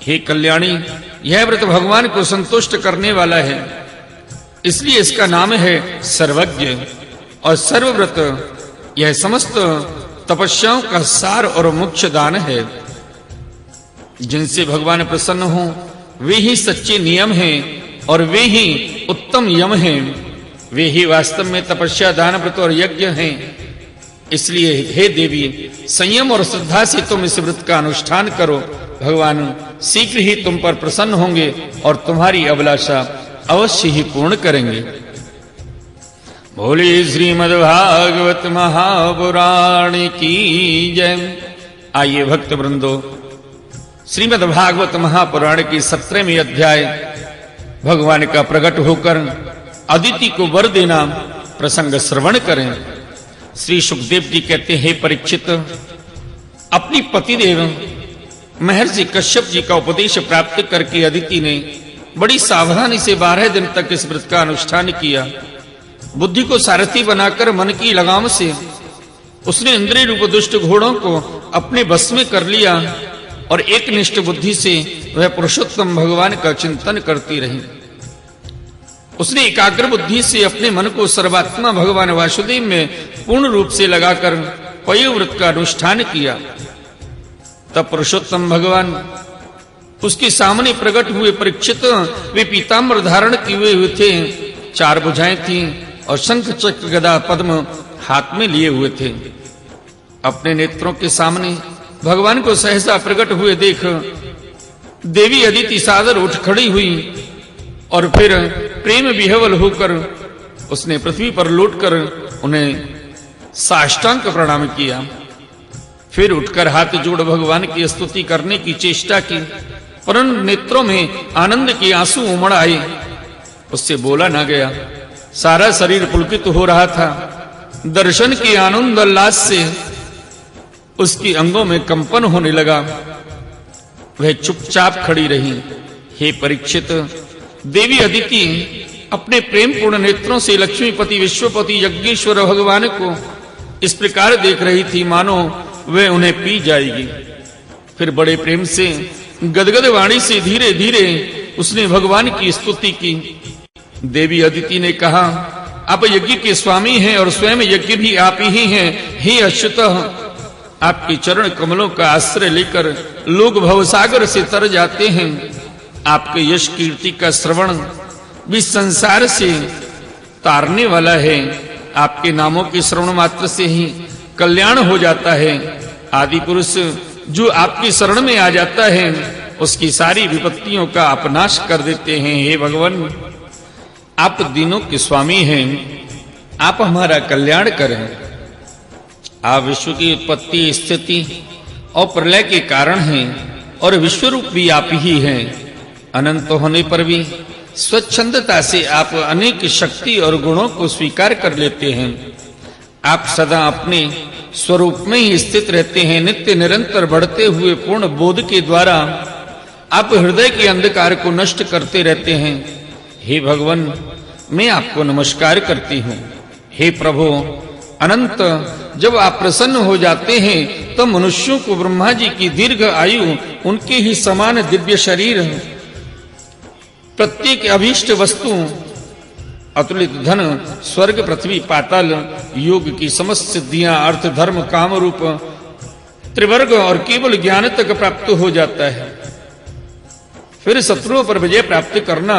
हे कल्याणी, यह व्रत भगवान को संतुष्ट करने वाला है, इसलिए इसका नाम है सर्वज्ञ। और सर्वव्रत यह समस्त तपस्याओं का सार और मुख्य दान है। जिनसे भगवान प्रसन्न हो वे ही सच्चे नियम हैं और वे ही उत्तम यम हैं। वे ही वास्तव में तपस्या, दान, व्रत और यज्ञ हैं। इसलिए हे देवी, संयम और श्रद्धा से तुम इस व्रत का अनुष्ठान करो। भगवान शीघ्र ही तुम पर प्रसन्न होंगे और तुम्हारी अभिलाषा अवश्य ही पूर्ण करेंगे। बोले श्रीमद्भागवत महापुराण की जय। आइए भक्त वृंदो, श्रीमद्भागवत महापुराण की 17वें अध्याय भगवान का प्रकट होकर अदिति को वर देना प्रसंग श्रवण करें। श्री सुखदेव जी कहते हैं, परीक्षित, अपनी पतिदेव महर्षि कश्यप जी का उपदेश प्राप्त करके अदिति ने बड़ी सावधानी से 12 दिन तक इस व्रत का अनुष्ठान किया। बुद्धि को सारथी बनाकर मन की लगाम से उसने इंद्रिय रूप दुष्ट घोड़ों को अपने बस में कर लिया और एक निष्ठ बुद्धि से वह पुरुषोत्तम भगवान का चिंतन करती रही। उसने एकाग्र बुद्धि से अपने मन को सर्वात्मा भगवान वासुदेव में पूर्ण रूप से लगाकर पयोव्रत का अनुष्ठान किया। तब पुरुषोत्तम भगवान उसके सामने प्रकट हुए। परीक्षित, वे पीताम्बर धारण किए हुए थे, 4 भुजाएं थीं और शंख चक्र गदा पद्म हाथ में लिए हुए थे। अपने नेत्रों के सामने भगवान को सहसा प्रकट हुए देख देवी अदिति सादर उठ खड़ी हुई और फिर प्रेम विह्वल होकर उसने पृथ्वी पर लौटकर उन्हें साष्टांग प्रणाम किया। फिर उठकर हाथ जोड़ भगवान की स्तुति करने की चेष्टा की, परंतु नेत्रों में आनंद के आंसू उमड़ आए। उससे बोला न गया। सारा शरीर पुलकित हो रहा था। दर्शन के आनंद उल्लास से उसकी अंगों में कंपन होने लगा। वह चुपचाप खड़ी रही। हे परीक्षित, देवी अदिति अपने प्रेम पूर्ण नेत्रों से लक्ष्मीपति विश्वपति यज्ञेश्वर भगवान को इस प्रकार देख रही थी मानो वह उन्हें पी जाएगी। फिर बड़े प्रेम से गदगद वाणी से धीरे धीरे उसने भगवान की स्तुति की। देवी अदिति ने कहा, आप यज्ञ के स्वामी हैं और स्वयं यज्ञ भी आप ही हैं। हे अच्युतः, आपके चरण कमलों का आश्रय लेकर लोग भवसागर से तर जाते हैं। आपके यश कीर्ति का श्रवण भी संसार से तारने वाला है। आपके नामों के श्रवण मात्र से ही कल्याण हो जाता है। आदि पुरुष जो आपकी शरण में आ जाता है उसकी सारी विपत्तियों का आप नाश कर देते हैं। हे भगवान, आप दीनों के स्वामी हैं, आप हमारा कल्याण करें। आप विश्व की उत्पत्ति, स्थिति और प्रलय के कारण हैं और विश्वरूप भी आप ही हैं। अनंत होने पर भी स्वच्छंदता से आप अनेक शक्ति और गुणों को स्वीकार कर लेते हैं। आप सदा अपने स्वरूप में ही स्थित रहते हैं। नित्य निरंतर बढ़ते हुए पूर्ण बोध के द्वारा आप हृदय के अंधकार को नष्ट करते रहते हैं। हे भगवान, मैं आपको नमस्कार करती हूँ। हे प्रभु अनंत, जब आप प्रसन्न हो जाते हैं तो मनुष्यों को ब्रह्मा जी की दीर्घ आयु, उनके ही समान दिव्य शरीर, प्रत्येक अभीष्ट वस्तु, अतुलित धन, स्वर्ग, पृथ्वी, पाताल, योग की समस्त सिद्धियां, अर्थ, धर्म, काम रूप त्रिवर्ग और केवल ज्ञान तक प्राप्त हो जाता है। फिर शत्रुओं पर विजय प्राप्त करना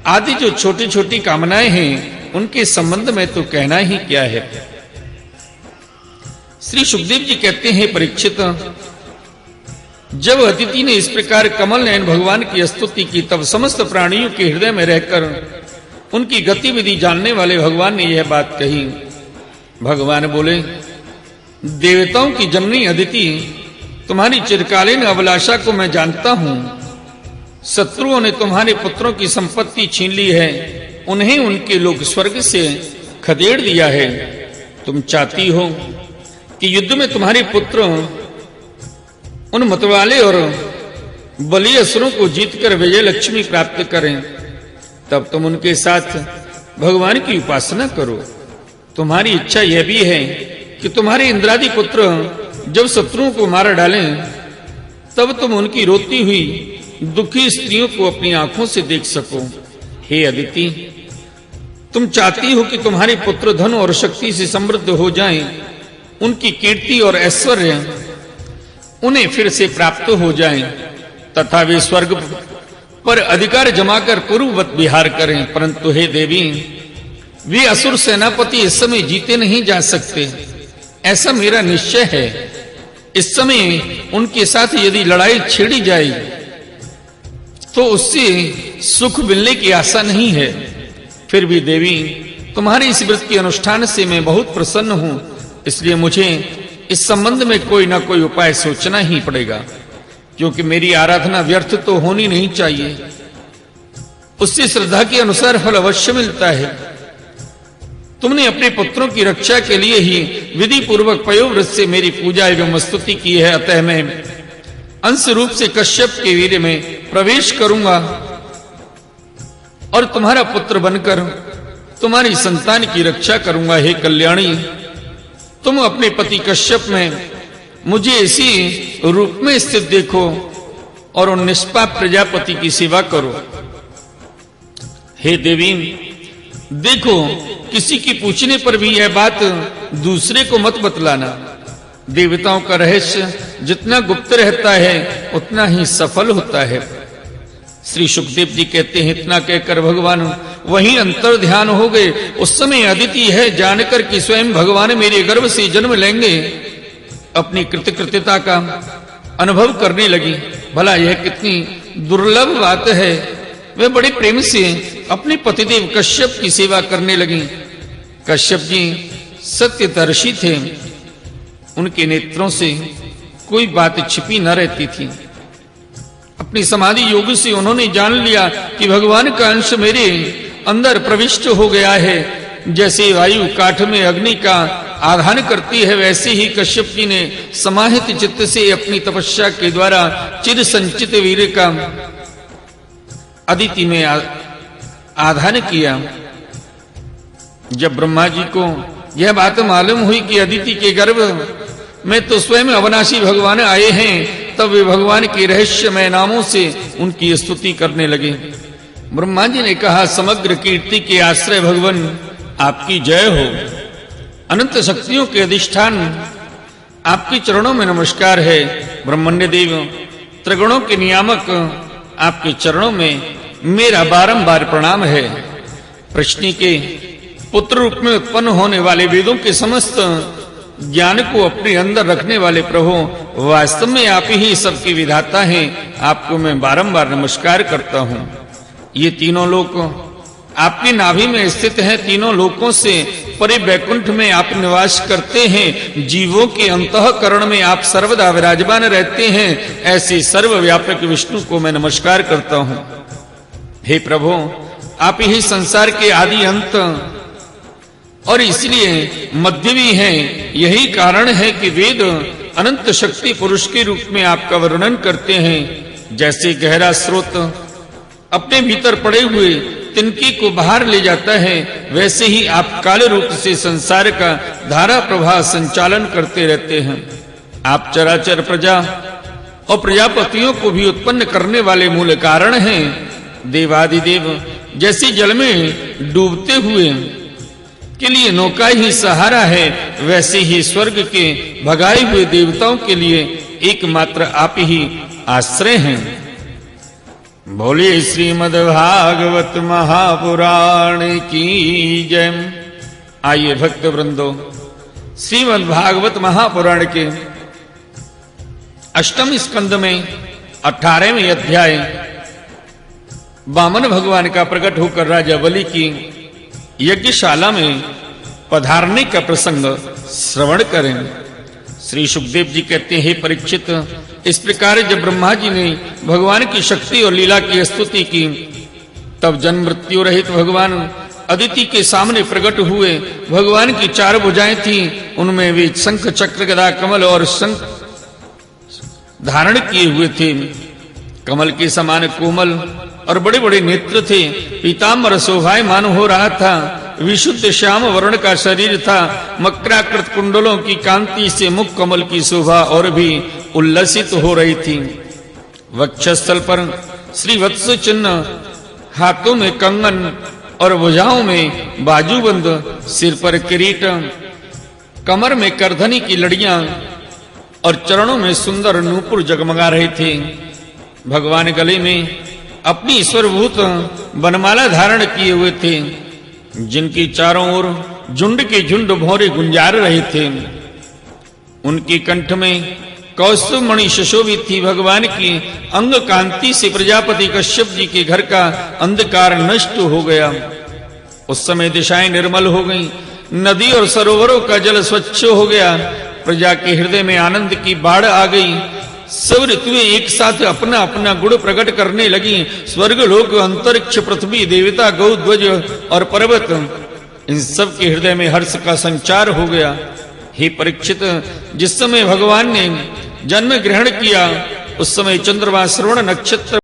आदि जो छोटी छोटी कामनाएं हैं उनके संबंध में तो कहना ही क्या है। श्री सुखदेव जी कहते हैं, परीक्षित, जब अदिति ने इस प्रकार कमल नयन भगवान की स्तुति की तब समस्त प्राणियों के हृदय में रहकर उनकी गतिविधि जानने वाले भगवान ने यह बात कही। भगवान बोले, देवताओं की जननी अदिति, तुम्हारी चिरकालीन अभिलाषा को मैं जानता हूं। शत्रुओं ने तुम्हारे पुत्रों की संपत्ति छीन ली है, उन्हें उनके लोग स्वर्ग से खदेड़ दिया है। तुम चाहती हो कि युद्ध में तुम्हारे पुत्र उन मतवाले और बलि असुरों को जीतकर विजय लक्ष्मी प्राप्त करें, तब तुम उनके साथ भगवान की उपासना करो। तुम्हारी इच्छा यह भी है कि तुम्हारे इंद्रादि पुत्र जब शत्रुओं को मार डालें तब तुम उनकी रोती हुई दुखी स्त्रियों को अपनी आंखों से देख सको। हे अदिति, तुम चाहती हो कि तुम्हारे पुत्र धन और शक्ति से समृद्ध हो जाएं, उनकी कीर्ति और ऐश्वर्य उन्हें फिर से प्राप्त हो जाएं, तथा वे स्वर्ग पर अधिकार जमाकर पूर्ववत विहार करें। परंतु हे देवी, वे असुर सेनापति इस समय जीते नहीं जा सकते, ऐसा मेरा निश्चय है। इस समय उनके साथ यदि लड़ाई छेड़ी जाए तो उससे सुख मिलने की आशा नहीं है। फिर भी देवी, तुम्हारे इस व्रत के अनुष्ठान से मैं बहुत प्रसन्न हूं, इसलिए मुझे इस संबंध में कोई ना कोई उपाय सोचना ही पड़ेगा, क्योंकि मेरी आराधना व्यर्थ तो होनी नहीं चाहिए। उससे श्रद्धा के अनुसार फल अवश्य मिलता है। तुमने अपने पुत्रों की रक्षा के लिए ही विधि पूर्वक पयोव्रत से मेरी पूजा एवं स्तुति की है, अतः मैं अंश रूप से कश्यप के वीर्य में प्रवेश करूंगा और तुम्हारा पुत्र बनकर तुम्हारी संतान की रक्षा करूंगा। हे कल्याणी, तुम अपने पति कश्यप में मुझे इसी रूप में स्थित देखो और उन निष्पाप प्रजापति की सेवा करो। हे देवी, देखो, किसी की पूछने पर भी यह बात दूसरे को मत बतलाना। देवताओं का रहस्य जितना गुप्त रहता है उतना ही सफल होता है। श्री सुखदेव जी कहते हैं, इतना कहकर भगवान वहीं अंतर ध्यान हो गए। उस समय अदिति है जानकर कि स्वयं भगवान मेरे गर्भ से जन्म लेंगे, अपनी कृतकृत्यता का अनुभव करने लगी। भला यह कितनी दुर्लभ बात है। वे बड़े प्रेम से अपने पतिदेव कश्यप की सेवा करने लगी। कश्यप जी सत्यदर्शी थे, उनके नेत्रों से कोई बात छिपी न रहती थी। अपनी समाधि योग से उन्होंने जान लिया कि भगवान का अंश मेरे अंदर प्रविष्ट हो गया है। जैसे वायु काठ में अग्नि का आधान करती है, वैसे ही कश्यप जी ने समाहित चित्त से अपनी तपस्या के द्वारा चिर संचित वीर्य का अदिति में आधान किया। जब ब्रह्मा जी को यह बात मालूम हुई कि अदिति के गर्भ में तो स्वयं अविनाशी भगवान आए हैं, तब वे भगवान के रहस्यमय नामों से उनकी स्तुति करने लगे। ब्रह्मा जी ने कहा, समग्र कीर्ति के आश्रय भगवान आपकी जय हो। अनंत शक्तियों के अधिष्ठान आपके चरणों में नमस्कार है। ब्रह्मण्य देव, त्रिगुणों के नियामक आपके चरणों में मेरा बारंबार प्रणाम है। प्रश्नि के पुत्र रूप में उत्पन्न होने वाले वेदों के समस्त ज्ञान को अपने अंदर रखने वाले प्रभु, वास्तव में आप ही सबके विधाता हैं। आपको मैं बारंबार नमस्कार करता हूँ। ये तीनों लोक आपकी नाभि में स्थित हैं। तीनों लोकों से परे वैकुंठ में आप निवास करते हैं। जीवों के अंतःकरण में आप सर्वदा विराजमान रहते हैं। ऐसे सर्वव्यापक विष्णु को मैं नमस्कार करता हूँ। हे प्रभु, आप ही संसार के आदि अंत और इसलिए मध्य भी हैं। यही कारण है कि वेद अनंत शक्ति पुरुष के रूप में आपका वर्णन करते हैं। जैसे गहरा स्रोत अपने भीतर पड़े हुए तिनके को बाहर ले जाता है, वैसे ही आप काल रूप से संसार का धारा प्रवाह संचालन करते रहते हैं। आप चराचर प्रजा और प्रजापतियों को भी उत्पन्न करने वाले मूल कारण हैं। देवादिदेव जैसे जल में डूबते हुए के लिए नौका ही सहारा है, वैसे ही स्वर्ग के भगाए हुए देवताओं के लिए एकमात्र आप ही आश्रय हैं। बोलिए श्रीमद् भागवत महापुराण की जय। आइए भक्त वृंदो, श्रीमद् भागवत महापुराण के अष्टम स्कंद में 18वें अध्याय वामन भगवान का प्रकट होकर राजा बलि की यज्ञशाला में पधारने का प्रसंग श्रवण करें। श्री सुखदेव जी कहते हैं, परीक्षित, इस प्रकार जब ब्रह्मा जी ने भगवान की शक्ति और लीला की स्तुति की, तब जन्म मृत्यु रहित भगवान अदिति के सामने प्रकट हुए। भगवान की 4 भुजाएं थीं, उनमें वे शंख चक्र गदा कमल और शंख धारण किए हुए थे। कमल के समान कोमल और बड़े बड़े नेत्र थे। पीताम्बर शोभायमान हो रहा था। विशुद्ध श्याम वर्ण का शरीर था। मकराकृत कुंडलों की कांति से मुख कमल की शोभा और भी उल्लसित हो रही थी। वक्षस्थल पर श्री वत्स चिन्ह, हाथों में कंगन और भुजाओं में बाजूबंद, सिर पर किरीट, कमर में करधनी की लड़ियां और चरणों में सुंदर नूपुर जगमगा रहे थे। भगवान गले में अपनी ईश्वरभूत वनमाला धारण किए हुए थे, जिनकी चारों ओर झुंड के झुंड भौरे गुंजार रहे थे। उनकी कंठ में कौस्तुभ मणि सुशोभित थी। भगवान की अंग कांति से प्रजापति कश्यप जी के घर का अंधकार नष्ट हो गया। उस समय दिशाएं निर्मल हो गईं, नदी और सरोवरों का जल स्वच्छ हो गया। प्रजा के हृदय में आनंद की बाढ़ आ गई। सब ऋतुएं एक साथ अपना अपना गुण प्रकट करने लगी। स्वर्ग लोक, अंतरिक्ष, पृथ्वी, देवता, गौ, ध्वज और पर्वत, इन सब के हृदय में हर्ष का संचार हो गया। हे परीक्षित, जिस समय भगवान ने जन्म ग्रहण किया उस समय चंद्रमा श्रवण नक्षत्र